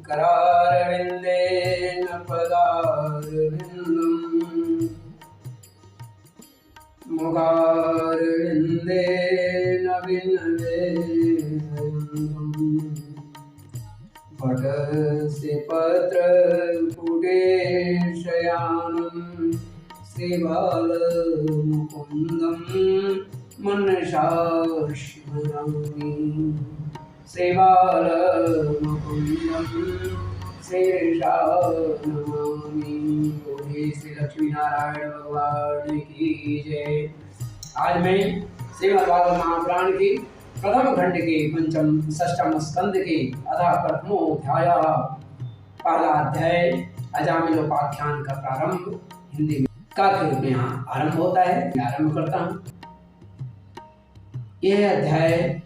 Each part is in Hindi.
करारविन्देन पदारविन्दम् मुखारविन्देन विनदेन्दम् पटस्य पत्रपुटे शयानं श्रीबालमुकुन्दं मनसा स्मरामि श्रीबालमुकुन्दं शीर्षा नमामि। बोले श्री लक्ष्मी नारायण भगवान की जय। आज मैं श्रीमद् भागवत महापुराण की प्रथम खंड के पंचम षष्ठम स्कंद के अथा प्रथमोध्याय पहला अध्याय अजामिलोपाख्यान का प्रारंभ हिंदी में का के रूप में यहाँ आरंभ होता है। मैं आरंभ करता हूँ। यह अध्याय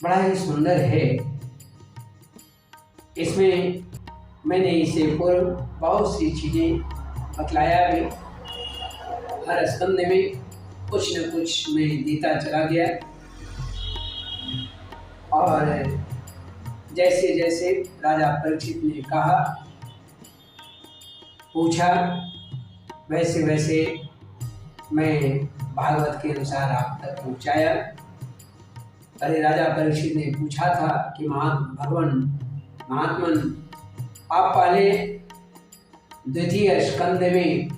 बड़ा ही सुंदर है। इसमें मैंने इसे पूर्व बहुत सी चीजें बतलाया भी। हर स्कंद में कुछ न कुछ मैं देता चला गया और जैसे जैसे राजा परीक्षित ने कहा पूछा वैसे वैसे मैं भागवत के अनुसार आप तक पहुँचाया। अरे राजा परीक्षित ने पूछा था कि महात्मन आप पहले द्वितीय स्कंद में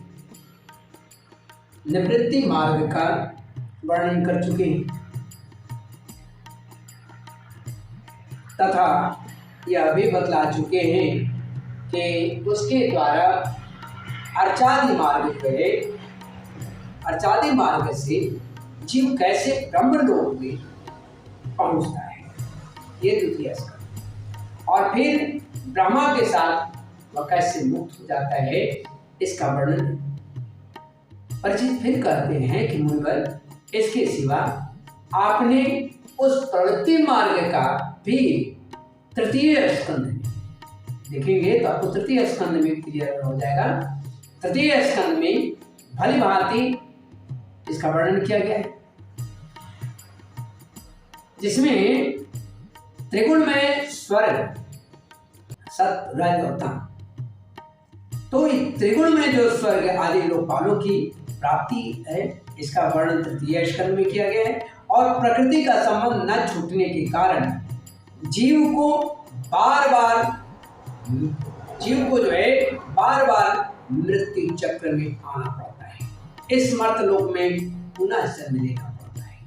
निवृत्ति मार्ग का वर्णन कर चुके हैं तथा यह भी बतला चुके हैं कि उसके द्वारा अर्चादि मार्ग से जीव कैसे ब्रह्मलोक में पहुंचता है, ये द्वितीय स्कंद। और फिर ब्रह्मा के साथ वह कैसे मुक्त हो जाता है इसका वर्णन परिचित फिर कहते हैं कि मुनिवर इसके सिवा आपने उस प्रवृत्ति मार्ग का भी तृतीय स्कंद में देखेंगे तो आपको तृतीय स्कंद में क्लियर हो जाएगा। तृतीय स्कंद में भली भांति इसका वर्णन किया गया है, जिसमें त्रिगुण में स्वर्ग सत रज और तम, तो त्रिगुण में जो स्वर्ग आदि लोकपालों की प्राप्ति है इसका वर्णन तृतीय स्कंद में किया गया है। और प्रकृति का संबंध न छूटने के कारण जीव को जो है बार बार मृत्यु चक्र में आना पड़ता है। इस मर्त लोक में पुनः जन्म लेना पड़ता है।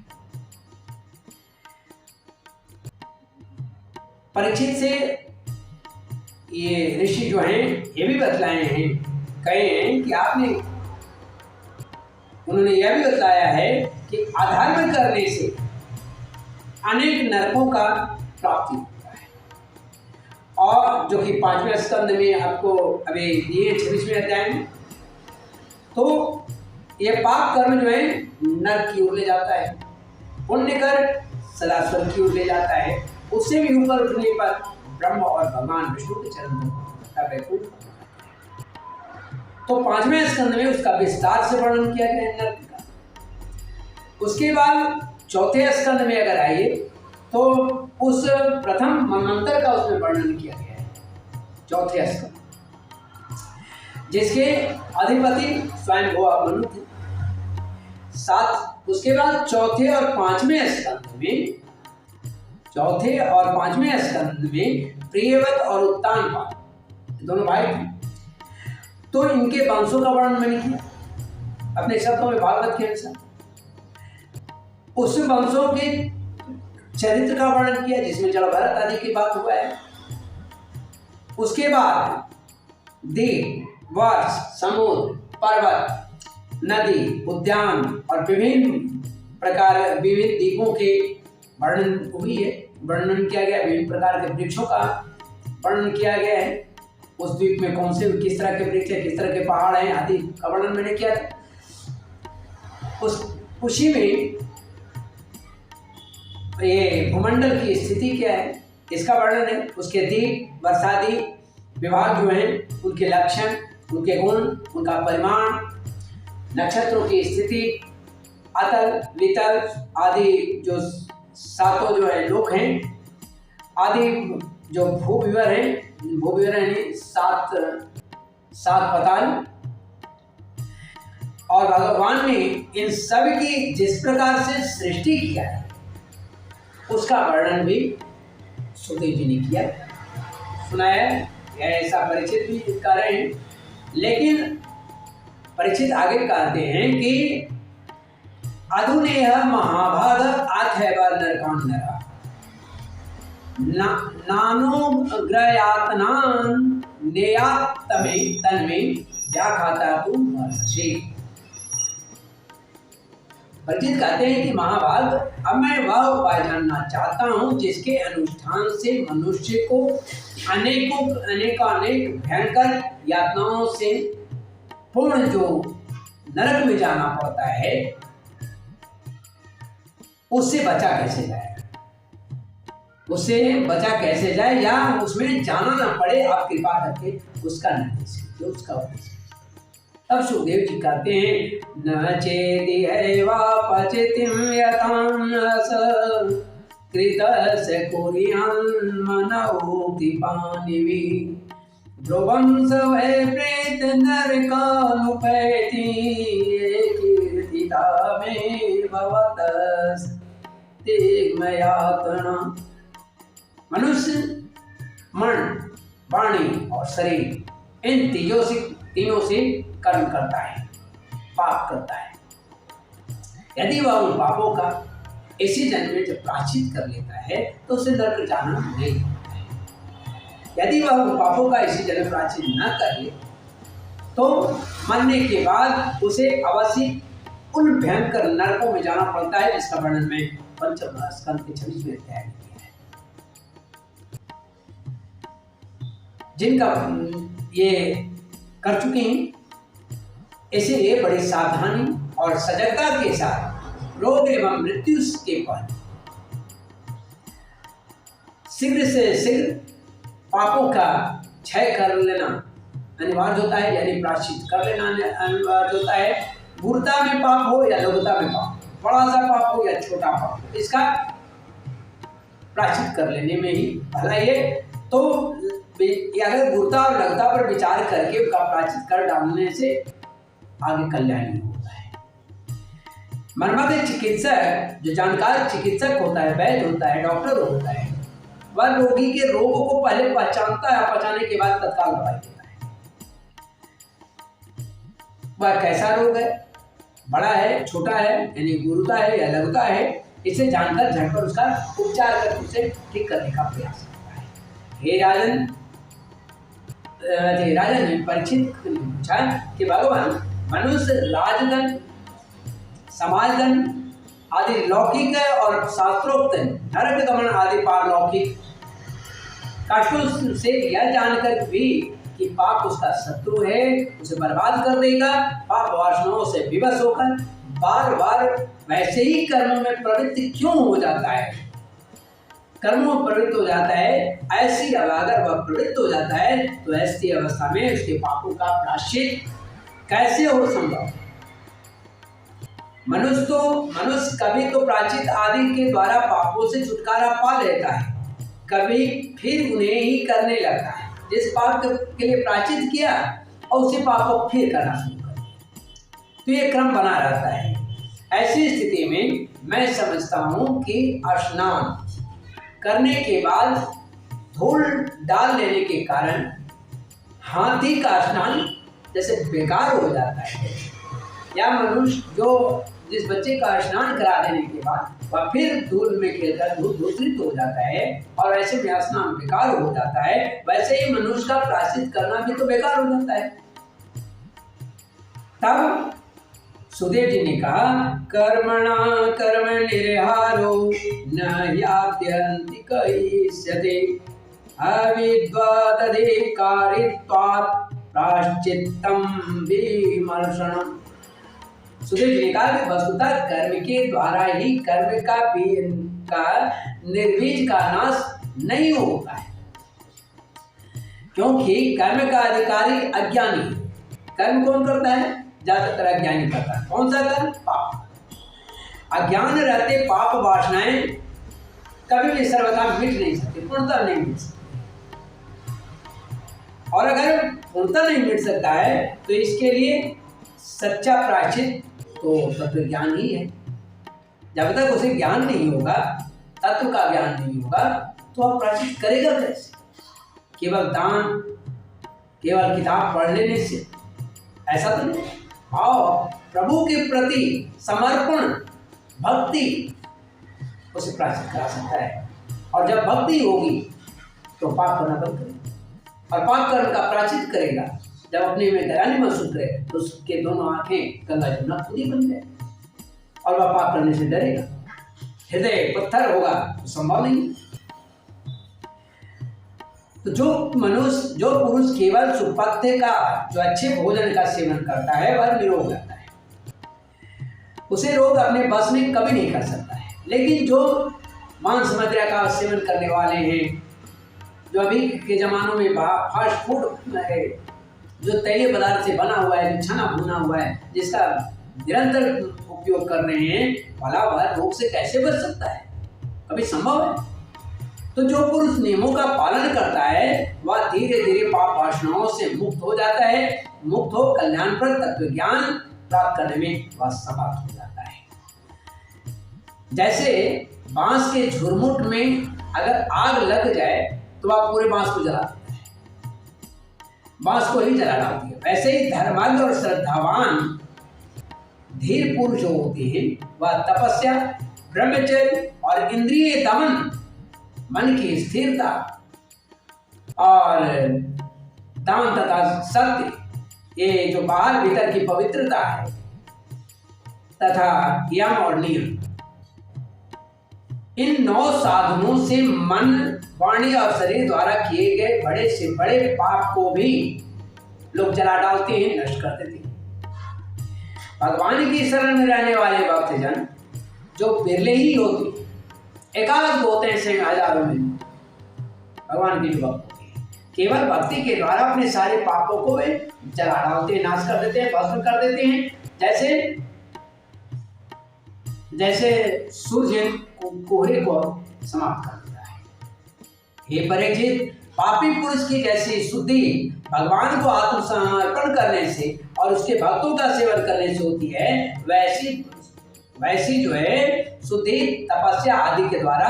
परीक्षित से ये ऋषि जो हैं ये भी बतलाए हैं, कहे हैं कि उन्होंने यह भी बताया है कि अधर्म करने से अनेक नरकों का प्राप्ति होता है। और जो कि 5वें स्कंद में आपको अभी दिए 26वें अध्याय में, तो ये पाप कर्म जो है नरक की ओर ले जाता है, पुण्य कर सदा स्वर्ग की ओर ले जाता है। उससे भी ऊपर उठने पर ब्रह्म और भगवान विष्णु के चरण का वैकुंठ। तो 5वें स्कंद में उसका विस्तार से वर्णन किया गया है नरक का। उसके बाद चौथे स्कंद में अगर आइए तो उस प्रथम मनवंतर का उसमें वर्णन किया गया है, चौथे स्कंद, जिसके अधिपति स्वयं भगवान मनु थे। उसके बाद चौथे और पांचवें स्कंद में प्रियव्रत और उत्तानपाद दोनों भाई थे। तो इनके वंशों का वर्णन मैंने किया अपने शब्दों में भागवत के अनुसार। उस वंशों के चरित्र का वर्णन किया जिसमें जल भरत आदि की बात हुआ है। उसके बाद देव, वर्ष, समुद्र, पर्वत, नदी, उद्यान और विभिन्न द्वीपों के वर्णन किया गया। विभिन्न प्रकार के वृक्षों का वर्णन किया गया है। उस द्वीप में कौन से किस तरह के वृक्ष है, किस तरह के पहाड़ हैं आदि का वर्णन मैंने किया था। उसी में ये भूमंडल की स्थिति क्या है इसका वर्णन है। उसके द्वीप, वर्षादि विभाग जो हैं उनके लक्षण, उनके गुण, उनका परिमाण, नक्षत्रों की स्थिति, अतल वितल आदि जो सातों जो है लोक हैं आदि जो भूविवर है, भूविवर यानी सात पताल, और भगवान ने इन सब की जिस प्रकार से सृष्टि किया है उसका वर्णन भी सुखदेव जी ने किया, सुनाया। ऐसा परीक्षित भी कर रहे हैं, लेकिन परीक्षित आगे कहते हैं कि अधुनेह महाभाग अथैव नरकान्नरा नानुग्रयातनान् नेयात्तमे तन्मे व्याघाता तु महर्षि। परीक्षित कहते हैं कि महाभाग, अब मैं वह उपाय जानना चाहता हूँ जिसके अनुष्ठान से मनुष्य को अनेक भयंकर यातनाओं से पूर्ण जो नरक में जाना पड़ता है उससे बचा कैसे जाए, या उसमें जाना ना पड़े, आप कृपा करके उसका निर्देश कीजिए, उसका उपदेश। तब सुखदेव जी कहते हैं, न चेति हैवापचितिं यतान्नस कृतस्य कुर्यान् मनोक्तिपाणिवि ध्रुवं स वै प्रेत नरकानुपैति कीर्तिता मे भवतस्तिग्मयातना। मनुष्य मन, वाणी और शरीर इन तीनों से कर्म करता है, पाप करता है। यदि वह उन पापों का इसी जन्म में जब प्रायश्चित कर लेता है तो उसे नरक जाना नहीं होता है। यदि वह उन पापों का इसी जन्म प्रायश्चित न कर ले तो मरने के बाद उसे अवश्य उन भयंकर नरकों में जाना पड़ता है, जिसका वर्णन में पंचम स्कंद के 26वें अध्याय में किया है। जिनका ये कर चुके हैं, इसलिए बड़ी सावधानी और सजगता के साथ रोग एवं मृत्यु के पर शीघ्र से शीघ्र पापों का क्षय कर लेना अनिवार्य होता है, यानी प्रायश्चित कर लेना अनिवार्य होता है। गूढ़ता में पाप हो या लघुता में पाप, बड़ा सा पाप हो या छोटा पाप, इसका प्रायश्चित कर लेने में ही भलाई है। तो अगर गूढ़ता और लघुता पर विचार करके उसका प्रायश्चित कर डालने से आगे कल्याण नहीं होता है। मर्मज्ञ चिकित्सक, जो जानकार चिकित्सक होता है, वैद्य होता है, डॉक्टर होता है, वह रोगी के रोगों को पहले पहचानता है, पहचानने के बाद तत्काल दवाई देता है। वह कैसा रोग है, बड़ा है, छोटा है, यानी गूढ़ता है या लघुता है, इसे जानकर झटपट उसका उपचार कर उसे ठीक करने का प्रयास करता है। हे राजन ने परीक्षित पूछा कि भगवान, मनुष्य राजगण, समाजगण आदि लौकिक और शास्त्रोक्त नरक गमन आदि पारलौकिक कष्टों से यह जानकर भी कि पाप उसका शत्रु है, उसे बर्बाद कर देगा, पाप वासनाओं से विवश होकर बार बार वैसे ही कर्मों में प्रवृत्ति क्यों हो जाता है, कर्मों में प्रवृत्त हो जाता है। ऐसी अगर वह प्रवृत्त हो जाता है तो ऐसी अवस्था में उसके पापों का प्रायश्चित कैसे हो संभव। मनुष्य कभी तो प्रायश्चित आदि के द्वारा पापों से छुटकारा पा लेता है, कभी फिर उन्हें ही करने लगता है। जिस पाप के लिए प्रायश्चित किया और उसी पाप को फिर करना शुरू कर दिया, तो ये क्रम बना रहता है। ऐसी स्थिति में मैं समझता हूँ कि स्नान करने के बाद धूल डाल लेने के कारण हाथी का स्नान जैसे बेकार हो जाता है, या मनुष्य जो जिस बच्चे का स्नान करा देने के बाद वह फिर धूल में खेलकर दूषित हो जाता है और ऐसे में स्नान बेकार हो जाता है, वैसे ही मनुष्य का प्रायश्चित करना भी तो बेकार हो जाता है। तब सुखदेव जी ने कहा, कर्मणा कर्म निर्हारो न यात्यंति कहिष्यते अविद्वदधिकारित्वात् प्रायश्चित्तं विमर्शनम्। सुखदेव जी ने कहा कि वस्तुतः कर्म के द्वारा ही कर्म का निर्बीज का नाश नहीं होता है, क्योंकि कर्म का अधिकारी अज्ञानी है। कर्म कौन करता है? ज्यादातर अज्ञानी करता है। कौन सा कर्म? पाप। अज्ञान रहते पाप वासनाएं कभी भी सर्वथा मिट नहीं सकती, पूर्णतः नहीं मिट सकती। और अगर पूर्णतः नहीं मिट सकता है तो इसके लिए सच्चा प्रायश्चित तो तत्व ज्ञान ही है। जब तक उसे ज्ञान नहीं होगा, तत्व का ज्ञान नहीं होगा, तो आप प्रायश्चित करेगा कैसे? केवल दान, केवल किताब पढ़ लेने से ऐसा तो नहीं। और प्रभु के प्रति समर्पण, भक्ति उसे प्रायश्चित करा सकता है। और जब भक्ति होगी तो पाप करना बंद करेगा, और पाप कर्म का प्रायश्चित करेगा। जब अपने में दयालु महसूस करे तो उसके दोनों आंखें गंगा जमुना खुद ही बन जाए और वह पाप करने से डरेगा। हृदय पत्थर होगा तो संभव नहीं। तो जो पुरुष केवल सुपथ्य का, जो अच्छे भोजन का सेवन करता है, वह निरोग रहता है। उसे रोग अपने बस में कभी नहीं कर सकता है। लेकिन जो मांस मदिरा का सेवन करने वाले हैं, जो अभी के ज़मानों में फास्ट फूड है, जो तैलीय पदार्थ से बना हुआ है, जो छना भुना हुआ है, जिसका निरंतर उपयोग कर रहे हैं, भला वह रोग से कैसे बच सकता है? कभी संभव है? तो जो पुरुष नियमों का पालन करता है वह धीरे धीरे पाप वासनाओं से मुक्त हो जाता है। मुक्त हो कल्याणप्रद तत्व ज्ञान प्राप्त करने में वह समर्थ हो जाता है। जैसे बांस के झुरमुट में अगर आग लग जाए तो वह पूरे बांस को जला देता है, बांस को ही जला डालती है। वैसे ही धर्मांध और श्रद्धावान धीर पुरुष जो होते हैं वह तपस्या, ब्रह्मचर्य और इंद्रिय दमन, मन की स्थिरता और दान तथा सत्य, ये जो बाहर भीतर की पवित्रता है, तथा यम और नियम, इन 9 साधनों से मन, वाणी और शरीर द्वारा किए गए बड़े से बड़े पाप को भी लोग जला डालते हैं, नष्ट कर देते हैं। भगवान की शरण में रहने वाले भक्तजन जो बिरले ही होते, एकाध होते हैं से हजारों में भगवान की जो भक्त होती है, केवल भक्ति के द्वारा अपने सारे पापों को वे जला डालते हैं, नाश कर देते हैं, भस्म कर देते हैं। जैसे सूर्य कोहरे को समाप्त कर देता है। हे परीक्षित, पापी पुरुष की जैसी शुद्धि भगवान को आत्मसमर्पण करने से और उसके भक्तों का सेवन करने से होती है, वैसी जो है शुद्धि तपस्या आदि के द्वारा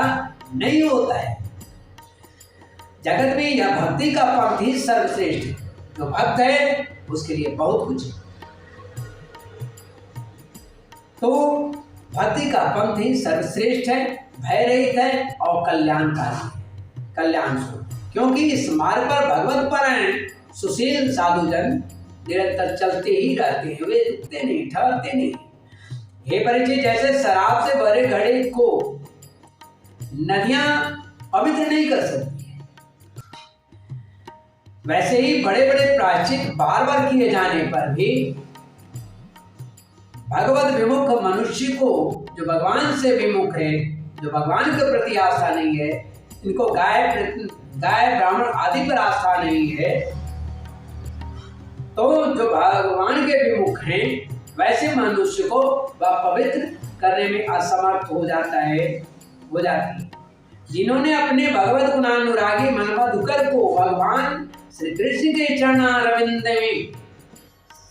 नहीं होता है। जगत में यह भक्ति का पंथ ही सर्वश्रेष्ठ है। जो भक्त है उसके लिए बहुत कुछ है। तो भक्ति का पंथ ही सर्वश्रेष्ठ है, भय रहित है और कल्याणकारी है, कल्याण स्वरूप। क्योंकि इस मार्ग पर भगवत परायण सुशील साधुजन निरंतर चलते ही रहते हैं, वे रुकते नहीं, ठहरते नहीं। हे परिचित, जैसे शराब से भरे घड़े को नदियां पवित्र नहीं कर सकती है, वैसे ही बड़े बड़े प्रायश्चित बार बार किए जाने पर भी भगवत विमुख मनुष्य को, जो भगवान से विमुख है, जो भगवान के प्रति आस्था नहीं है, इनको गाय ब्राह्मण आदि पर आस्था नहीं है, तो जो भगवान के विमुख हैं वैसे मनुष्य को वह पवित्र करने में असमर्थ हो जाती है। जिन्होंने अपने भगवत गुणानुरागी मनमधुकर को भगवान श्री कृष्ण के चरणारविंद में,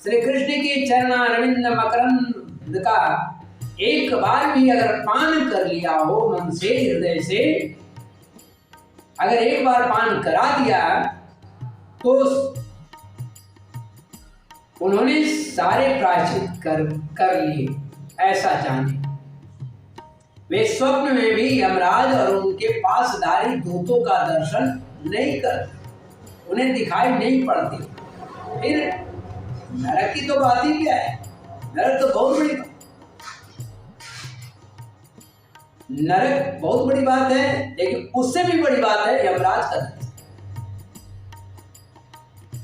श्री कृष्ण के चरणारविंद मकरंद का एक बार भी अगर पान कर लिया हो, मन से, हृदय से अगर एक बार पान करा दिया, तो उन्होंने सारे प्रायश्चित कर लिए, ऐसा जाने। वे स्वप्न में भी यमराज और उनके पासधारी दूतों का दर्शन नहीं करते, उन्हें दिखाई नहीं पड़ती। फिर नरक की तो बात ही क्या है? नरक तो बहुत बड़ी बात, नरक बहुत बड़ी बात है, लेकिन उससे भी बड़ी बात है यमराज का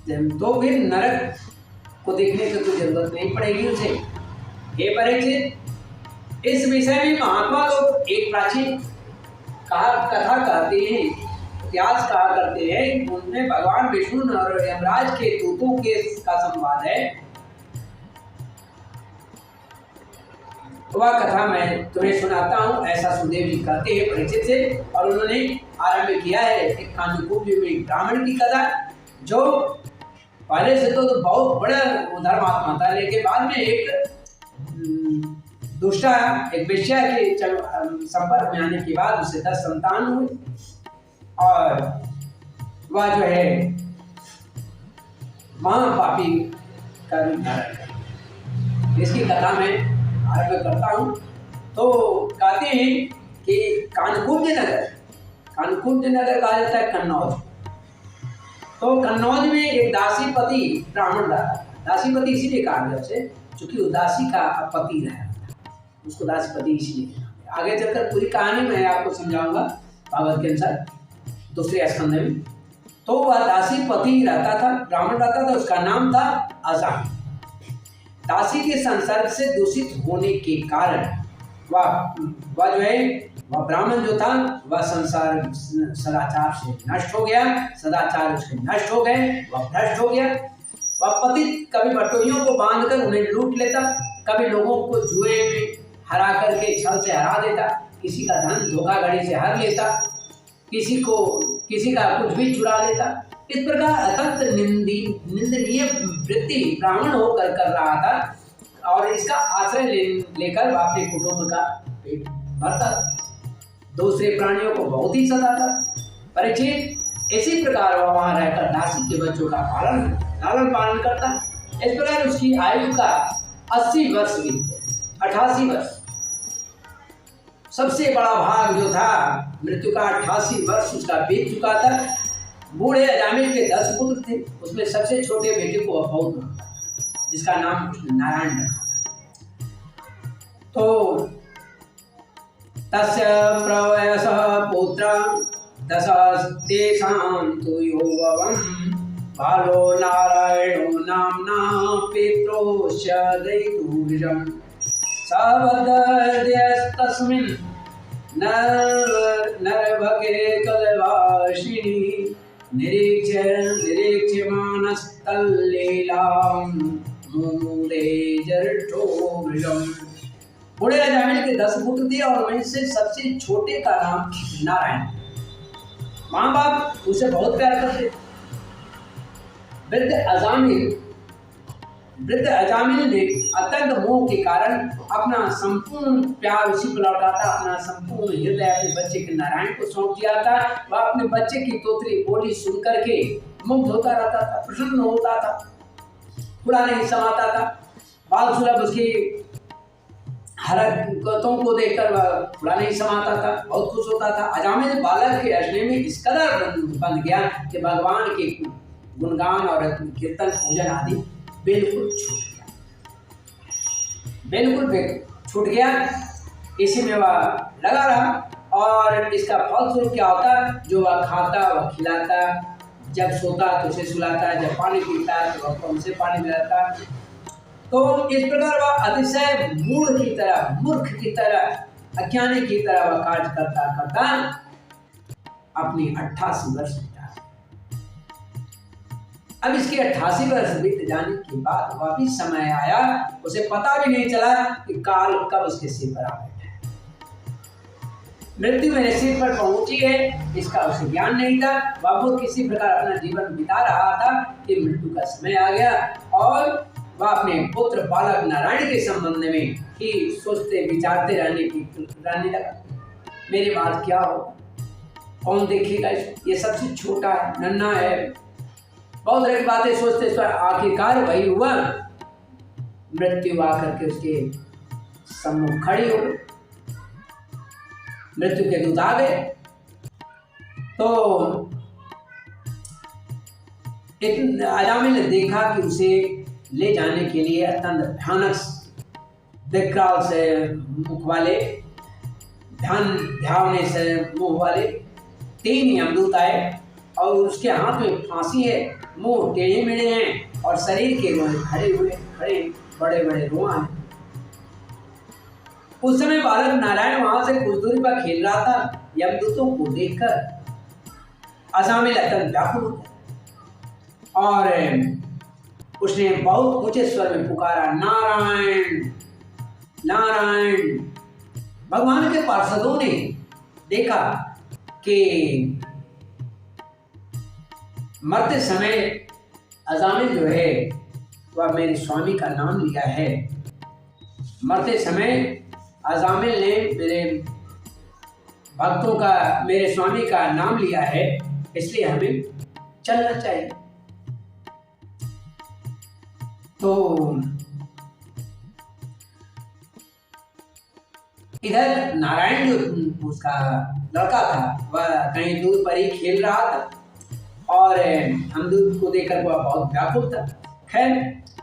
दर्शन। तो फिर नरक को देखने की कोई जरूरत नहीं पड़ेगी उसे। हे परीक्षित, इस विषय में महात्मा लोग एक प्राचीन कथा कहते हैं, इतिहास कहा करते हैं। उनमें भगवान विष्णु और यमराज के दूतों के का संवाद है। वह कथा मैं तुम्हें सुनाता हूँ, ऐसा सुखदेव जी कहते हैं परीक्षित से। और उन्होंने आरंभ किया है एक कांडकूप में ब्राह्मण की कथा, जो पहले से तो बहुत बड़ा धर्मात्मा था, लेकिन बाद में एक दूसरा एक वेश्या के संपर्क में आने के बाद उसे 10 संतान हुए और वह जो है महापापी का रूप धारण कर। इसकी कथा मैं आरंभ करता हूँ। तो कहते हैं कि कानकुंज नगर कहा जाता है कन्नौज। तो कन्नौज में एक दासीपति ब्राह्मण रहा। दासीपति इसीलिए कहा गया उसे क्योंकि वो दासी का पति रहा, उसको दासीपति इसलिए। आगे चलकर पूरी कहानी मैं आपको समझाऊंगा भागवत के अनुसार दूसरे स्कंद में। तो वह दासीपति रहता था, ब्राह्मण रहता था, उसका नाम था अजामिल। दासी के संसर्ग से दूषित होने के कारण वह जो है वह ब्राह्मण जो था वह संसार सदाचार से नष्ट हो गया, सदाचार उसके नष्ट हो गए, वह भ्रष्ट हो गया। वह पति कभी बटोहियों को बांधकर उन्हें लूट लेता, कभी लोगों को जुए में हरा करके छल से हरा देता, किसी का धन धोखाधड़ी से हर लेता, किसी का कुछ भी चुरा लेता। इस प्रकार अत्यंत निंदनीय वृत्ति ब्राह्मण होकर कर रहा था और इसका आश्रय लेकर अपने कुटुंब का पेट भरता था, दूसरे प्राणियों को बहुत ही सताता। परीक्षित इसी प्रकार वह वहां रहकर दासी के बच्चों का लालन पालन करता। इस प्रकार उसकी आयु का 80 वर्ष बीत गए, 88 वर्ष। सबसे बड़ा भाग जो था मृत्यु का 88 वर्ष उसका बीत चुका था। बूढ़े अजामिल के 10 पुत्र थे, उसमें सबसे छोटे बेटे को वह बहुत मानता था, जिसका नाम उसने नारायण रखा था। तो तस्य प्रवयसः पुत्र 10 तेषां तु योभवन् बालो नारायणो नाम्ना पित्रोश्च दैतुर्यम् सवदर्यस्तस्मिन् नरभगे कलवासिनी निरीक्ष्यमानस्तल्लीलां मुमुदे जरठो मृगम्। बूढ़े अजामिल के 10 पुत्र थे और उनमें से सबसे छोटे का नाम नारायण। माँ बाप उसे बहुत प्यार करते। वृद्ध अजामिल ने अत्यंत मोह के कारण अपना संपूर्ण प्यार उसी को लौटाता, अपना संपूर्ण हृदय अपने बच्चे के नारायण को सौंप दिया था। वह अपने बच्चे की तोतली बोली सुन करके मुग्ध होता रहता था, प्रसन्न होता था, बुरा नहीं समाता था। बाल सुलभ उसकी हरकतों को देखकर वह बुरा नहीं समाता था, बहुत खुश होता था। अजामिल बालक के हंसने में इस कदर बन गया कि भगवान के गुणगान और कीर्तन पूजन आदि बिल्कुल छूट गया। इसी में वह लगा रहा और इसका फलस्वरूप क्या होता, जो वह खाता वह खिलाता, जब सोता तो उसे सुलाता, जब पानी पीता तो वह उसे पानी पिलाता। तो इस प्रकार वह अतिशय मूर्ख की तरह अज्ञानी की तरह वह कार्य करता अपनी 88 वर्ष बिता। अब इसके 88 वर्ष बीत जाने के बाद वह भी समय आया, उसे पता भी नहीं चला कि काल कब उसके सिर पर आ बैठा। मृत्यु मेरे सिर पर पहुंची है, इसका उसे ज्ञान नहीं था। वह किसी प्रकार अपना जीवन बिता रहा था कि मृत्यु का समय आ गया और वह अपने पुत्र बालक नारायण के संबंध में ही सोचते विचारते रहने लगा। मेरे बाद क्या होगा, कौन देखेगा, ये सबसे छोटा है, नन्हा है, बहुत तरह की बातें सोचते। आखिरकार वही हुआ, मृत्यु आकर के उसके सम्मुख खड़ी हो गई। मृत्यु के दूत आ गए तो अजामिल ने देखा कि उसे ले जाने के लिए अत्यंत भयानक विकराल से मुख वाले, ध्यावने से मुंह वाले 3 यमदूत आए और उसके हाथ में फांसी है, मुंह टेढ़े मेढ़े हैं और शरीर के रोए खड़े बड़े बड़े रोआ हैं। उस समय बालक नारायण वहां से कुछ दूरी पर खेल रहा था। यमदूतों को देखकर अजामिल अत्यंत व्याकुल हो गया और उसने बहुत ऊंचे स्वर में पुकारा, नारायण नारायण। भगवान के पार्षदों ने देखा कि मरते समय अजामिल जो है वह मेरे स्वामी का नाम लिया है। मरते समय अजामिल ने मेरे भक्तों का, मेरे स्वामी का नाम लिया है, इसलिए हमें चलना चाहिए। तो इधर नारायण जो उसका लड़का था वह कहीं दूर पर ही खेल रहा था और हम दूध को देखकर वह बहुत व्याकुल था। खैर,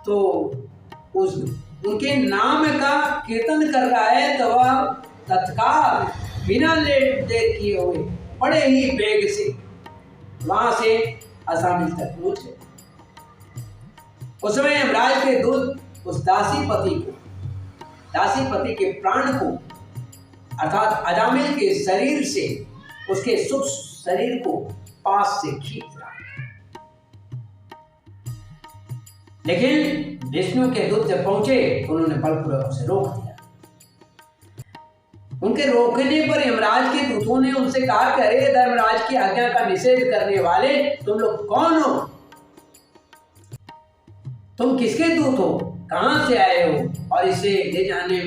तो उस उनके नाम का कीर्तन कर रहा है तो वह तत्काल बिना लेट देर किए हुए बड़े ही वेग से वहां से अजामिल तक पहुंच गए। उस समय यमराज के दूत उस दासीपति के प्राण को अर्थात अजामिल के शरीर से, उसके सूक्ष्म शरीर को पास से खींच रहा है। लेकिन विष्णु के दूत जब पहुंचे उन्होंने बलपूर्वक उसे रोक दिया। उनके रोकने पर यमराज के दूतों ने उनसे कहा कि अरे धर्मराज की आज्ञा का निषेध करने वाले तुम लोग कौन हो? तुम किसके दूत हो? कहां से आए हो? और इसे ले जाने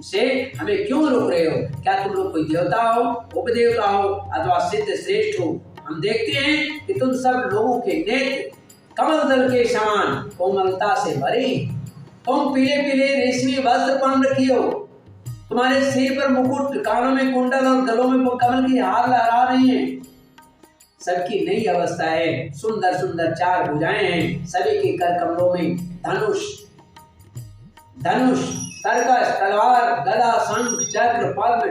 से हमें क्यों रोक रहे हो? क्या तुम लोग कोई देवता हो, उपदेवता हो अथवा सिद्ध श्रेष्ठ हो? हम देखते हैं कि तुम सब लोगों के नेत्र कमल दल के समान कोमलता से भरे। तुम पीले पीले रेशमी वस्त्र पहन रखी हो, तुम्हारे सिर पर मुकुट, कानों में कुंडल और गलों में कमल की हार लहरा रही हैं। सबकी नई अवस्था है, सुंदर सुंदर चार भुजाएं हैं, सभी के कर कमलों में धनुष, सर्कस, तलवार, गदा, शंख, चक्र, पद्म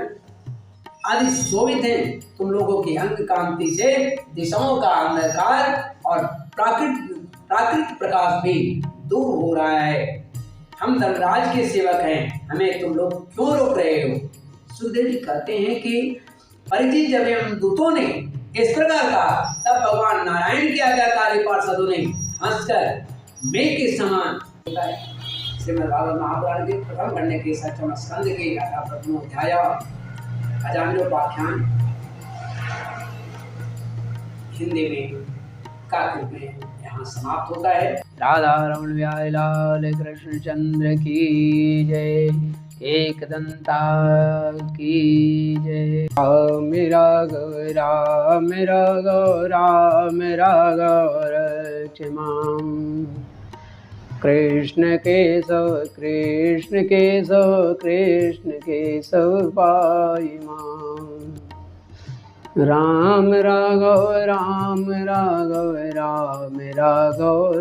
आदि शोभित हैं। तुम लोगों की अंग कांति से दिशाओं का अंधकार और प्राकृतिक प्रकाश भी दूर हो रहा है। हम धर्मराज के सेवक हैं, हमें तुम लोग क्यों रोक रहे हो? सुखदेव जी कहते हैं कि परिचित जब हम दूतों ने इस प्रकार कहा तब भगवान नारायण की आज्ञाकारी पार्षदों ने हंसकर मेघ के समान श्रीमद्भागवत महापुराण के प्रथम खंड के सप्तम स्कंद के प्रथम अध्याय अजामिलोपाख्यान हिंदी में काव्य में यहाँ समाप्त होता है। राधा रमण बिहारी लाल कृष्ण चंद्र की जय, एकदंता की जय। मेरा गौरा मेरा रक्ष माम। कृष्ण केशव कृष्ण केशव कृष्ण केशव पाहि माम। राम राघव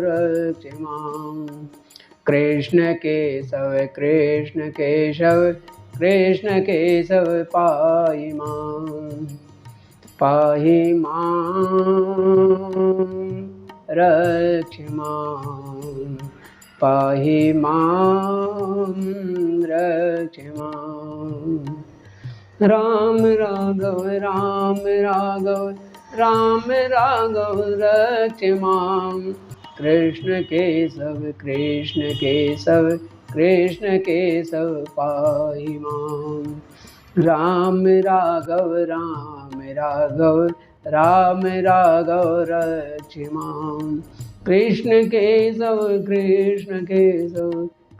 रक्ष माम। कृष्ण केशव कृष्ण केशव पाहि माम। पाहि माम रक्ष माम। पाहि माम रक्ष माम। राम राघव रक्ष माम। कृष्ण केशव कृष्ण केशव पाहि माम। राम राघव रक्ष माम। कृष्ण केशव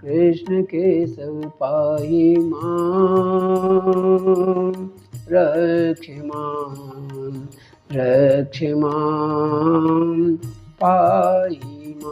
कृष्ण केशव पाहि माम। रक्ष माम पाहि माम।